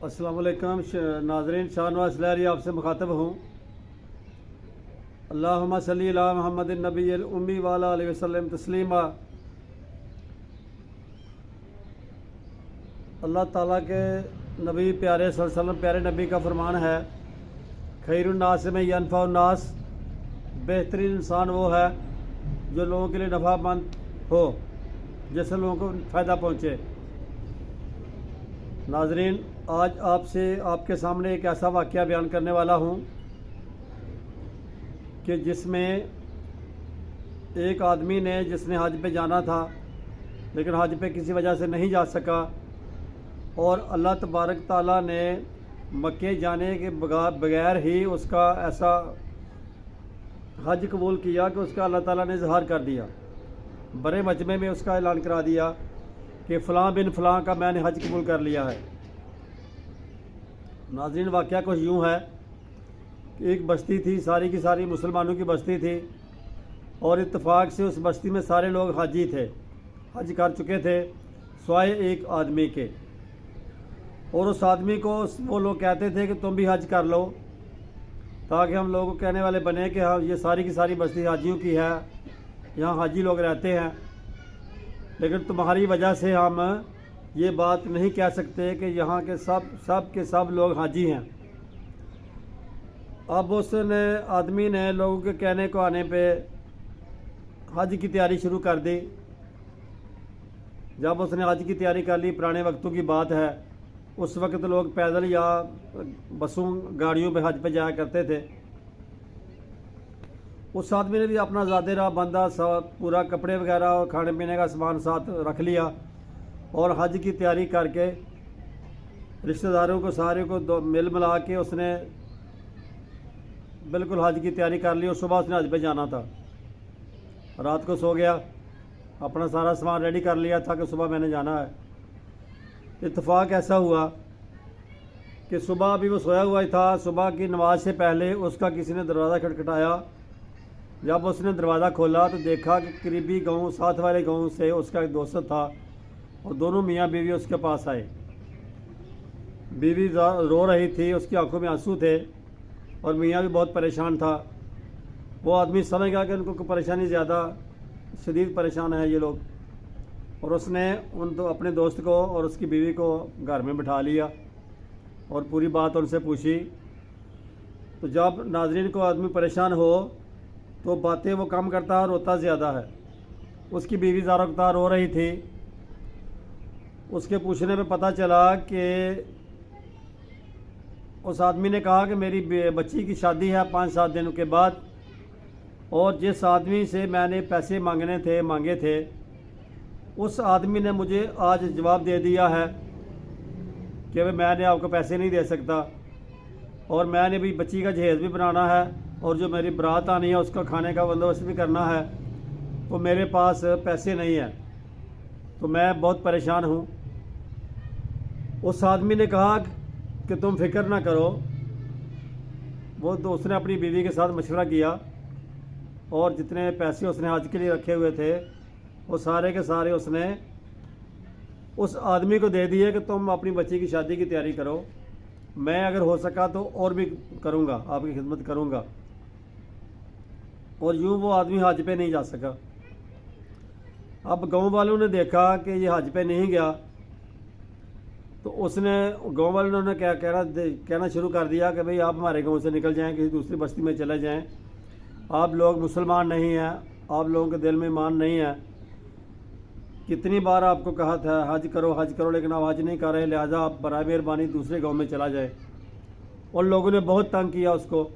السلام علیکم ناظرین، شاہ نواز لہری آپ سے مخاطب ہوں۔ اللہم صلی علی محمد النبی الامی وعلی علیہ وسلم تسلیما۔ اللہ تعالیٰ کے نبی پیارے صلی اللہ علیہ وسلم پیارے نبی کا فرمان ہے، خیر الناس میں ینفع الناس، بہترین انسان وہ ہے جو لوگوں کے لیے نفع مند ہو، جس سے لوگوں کو فائدہ پہنچے۔ ناظرین، آج آپ کے سامنے ایک ایسا واقعہ بیان کرنے والا ہوں کہ جس میں ایک آدمی نے، جس نے حج پہ جانا تھا لیکن حج پہ کسی وجہ سے نہیں جا سکا، اور اللہ تبارک تعالیٰ نے مکے جانے کے بغیر ہی اس کا ایسا حج قبول کیا کہ اس کا اللہ تعالیٰ نے اظہار کر دیا، بڑے مجمع میں اس کا اعلان کرا دیا کہ فلاں بن فلاں کا میں نے حج قبول کر لیا ہے۔ ناظرین، واقعہ کچھ یوں ہے کہ ایک بستی تھی، ساری کی ساری مسلمانوں کی بستی تھی، اور اتفاق سے اس بستی میں سارے لوگ حاجی تھے، حج کر چکے تھے سوائے ایک آدمی کے۔ اور اس آدمی کو وہ لوگ کہتے تھے کہ تم بھی حج کر لو، تاکہ ہم لوگوں کو کہنے والے بنے کہ ہاں یہ ساری کی ساری بستی حاجیوں کی ہے، یہاں حاجی لوگ رہتے ہیں، لیکن تمہاری وجہ سے ہم یہ بات نہیں کہہ سکتے کہ یہاں کے سب لوگ حاجی ہیں۔ اب اس آدمی نے لوگوں کے کہنے کو آنے پہ حج کی تیاری شروع کر دی۔ جب اس نے حج کی تیاری کر لی، پرانے وقتوں کی بات ہے، اس وقت لوگ پیدل یا بسوں گاڑیوں پہ حج پہ جایا کرتے تھے۔ اس آدمی نے بھی اپنا زیادہ راہ بندہ پورا کپڑے وغیرہ اور کھانے پینے کا سامان ساتھ رکھ لیا، اور حج کی تیاری کر کے رشتہ داروں کو سارے کو مل ملا کے اس نے بالکل حج کی تیاری کر لی، اور صبح اس نے حج پہ جانا تھا۔ رات کو سو گیا، اپنا سارا سامان ریڈی کر لیا تھا کہ صبح میں نے جانا ہے۔ اتفاق ایسا ہوا کہ صبح ابھی وہ سویا ہوا ہی تھا، صبح کی نماز سے پہلے اس کا کسی نے دروازہ کھٹکھٹایا۔ جب اس نے دروازہ کھولا تو دیکھا کہ قریبی گاؤں، ساتھ والے گاؤں سے اس کا ایک دوست تھا، اور دونوں میاں بیوی اس کے پاس آئے۔ بیوی رو رہی تھی، اس کی آنکھوں میں آنسو تھے، اور میاں بھی بہت پریشان تھا۔ وہ آدمی سمجھ گیا کہ ان کو پریشانی زیادہ شدید پریشان ہے یہ لوگ، اور اس نے اپنے دوست کو اور اس کی بیوی کو گھر میں بٹھا لیا اور پوری بات ان سے پوچھی۔ تو جب ناظرین کو آدمی پریشان ہو تو باتیں وہ کم کرتا ہے، روتا زیادہ ہے۔ اس کی بیوی زارقتہ رو رہی تھی۔ اس کے پوچھنے پہ پتہ چلا کہ اس آدمی نے کہا کہ میری بچی کی شادی ہے 5-7 دنوں کے بعد، اور جس آدمی سے میں نے پیسے مانگے تھے اس آدمی نے مجھے آج جواب دے دیا ہے کہ میں نے آپ کو پیسے نہیں دے سکتا، اور میں نے بھی بچی کا جہیز بھی بنانا ہے، اور جو میری برات آنی ہے اس کا کھانے کا بندوبست بھی کرنا ہے، تو میرے پاس پیسے نہیں ہیں، تو میں بہت پریشان ہوں۔ اس آدمی نے کہا کہ تم فکر نہ کرو۔ اس نے اپنی بیوی کے ساتھ مشورہ کیا، اور جتنے پیسے اس نے حج کے لیے رکھے ہوئے تھے وہ سارے کے سارے اس نے اس آدمی کو دے دیے کہ تم اپنی بچی کی شادی کی تیاری کرو، میں اگر ہو سکا تو اور بھی کروں گا، آپ کی خدمت کروں گا۔ اور یوں وہ آدمی حج پہ نہیں جا سکا۔ اب گاؤں والوں نے دیکھا کہ یہ حج پہ نہیں گیا، تو گاؤں والوں نے کہنا شروع کر دیا کہ بھئی آپ ہمارے گاؤں سے نکل جائیں، کسی دوسری بستی میں چلے جائیں، آپ لوگ مسلمان نہیں ہیں، آپ لوگوں کے دل میں ایمان نہیں ہے، کتنی بار آپ کو کہا تھا حج کرو لیکن آپ حج نہیں کر رہے، لہٰذا آپ برائے مہربانی دوسرے گاؤں میں چلا جائے۔ اور لوگوں نے بہت تنگ کیا اس کو،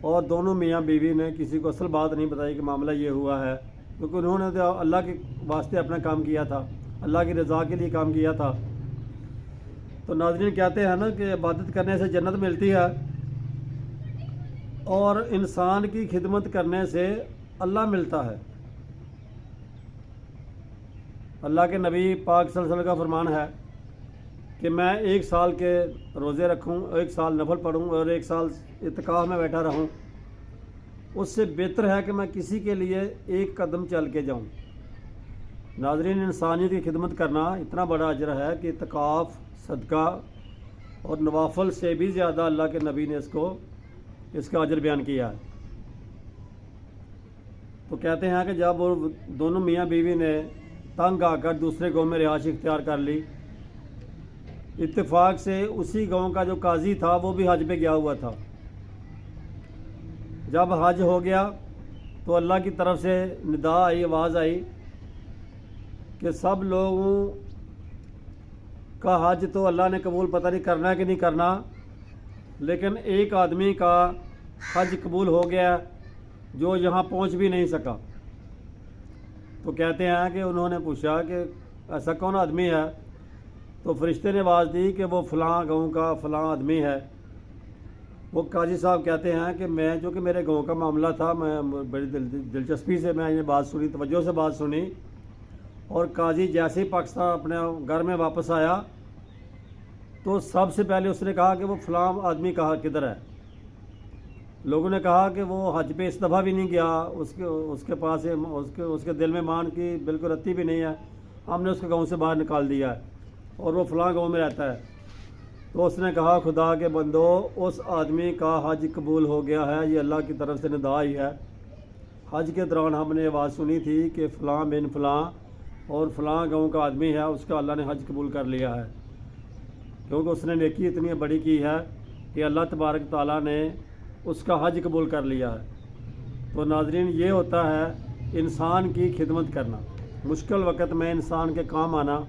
اور دونوں میاں بیوی نے کسی کو اصل بات نہیں بتائی کہ معاملہ یہ ہوا ہے، کیونکہ انہوں نے تو اللہ کے واسطے اپنا کام کیا تھا، اللہ کی رضا کے لیے کام کیا تھا۔ تو ناظرین، کہتے ہیں نا کہ عبادت کرنے سے جنت ملتی ہے، اور انسان کی خدمت کرنے سے اللہ ملتا ہے۔ اللہ کے نبی پاک صلی اللہ علیہ وسلم کا فرمان ہے کہ میں 1 سال کے روزے رکھوں، 1 سال نفل پڑھوں، اور 1 سال اعتکاف میں بیٹھا رہوں، اس سے بہتر ہے کہ میں کسی کے لیے 1 قدم چل کے جاؤں۔ ناظرین، انسانیت کی خدمت کرنا اتنا بڑا اجر ہے کہ اعتکاف صدقہ اور نوافل سے بھی زیادہ اللہ کے نبی نے اس کا اجر بیان کیا ہے۔ تو کہتے ہیں کہ جب وہ دونوں میاں بیوی نے تنگ آ کر دوسرے گاؤں میں رہائش اختیار کر لی، اتفاق سے اسی گاؤں کا جو قاضی تھا وہ بھی حج پہ گیا ہوا تھا۔ جب حج ہو گیا تو اللہ کی طرف سے ندا آئی، آواز آئی کہ سب لوگوں کا حج تو اللہ نے قبول پتہ نہیں کرنا ہے کہ نہیں کرنا، لیکن ایک آدمی کا حج قبول ہو گیا جو یہاں پہنچ بھی نہیں سکا۔ تو کہتے ہیں کہ انہوں نے پوچھا کہ ایسا کون آدمی ہے؟ تو فرشتے نے آواز دی کہ وہ فلاں گاؤں کا فلاں آدمی ہے۔ وہ قاضی صاحب کہتے ہیں کہ میں جو کہ میرے گاؤں کا معاملہ تھا، میں بڑی دلچسپی سے میں یہ بات سنی، توجہ سے بات سنی، اور قاضی جیسے ہی پاکستان اپنے گھر میں واپس آیا تو سب سے پہلے اس نے کہا کہ وہ فلاں آدمی کہا کدھر ہے؟ لوگوں نے کہا کہ وہ حج پہ اس دفعہ بھی نہیں گیا، اس کے پاس اس کے دل میں مان کی بالکل رتی بھی نہیں ہے، ہم نے اس کے گاؤں سے باہر نکال دیا ہے اور وہ فلاں گاؤں میں رہتا ہے۔ تو اس نے کہا خدا کے بندو، اس آدمی کا حج قبول ہو گیا ہے، یہ اللہ کی طرف سے ندا آئی ہے۔ حج کے دوران ہم نے آواز سنی تھی کہ فلاں بن فلاں اور فلاں گاؤں کا آدمی ہے، اس کا اللہ نے حج قبول کر لیا ہے، کیونکہ اس نے نیکی اتنی بڑی کی ہے کہ اللہ تبارک تعالیٰ نے اس کا حج قبول کر لیا ہے۔ تو ناظرین، یہ ہوتا ہے انسان کی خدمت کرنا، مشکل وقت میں انسان کے کام آنا۔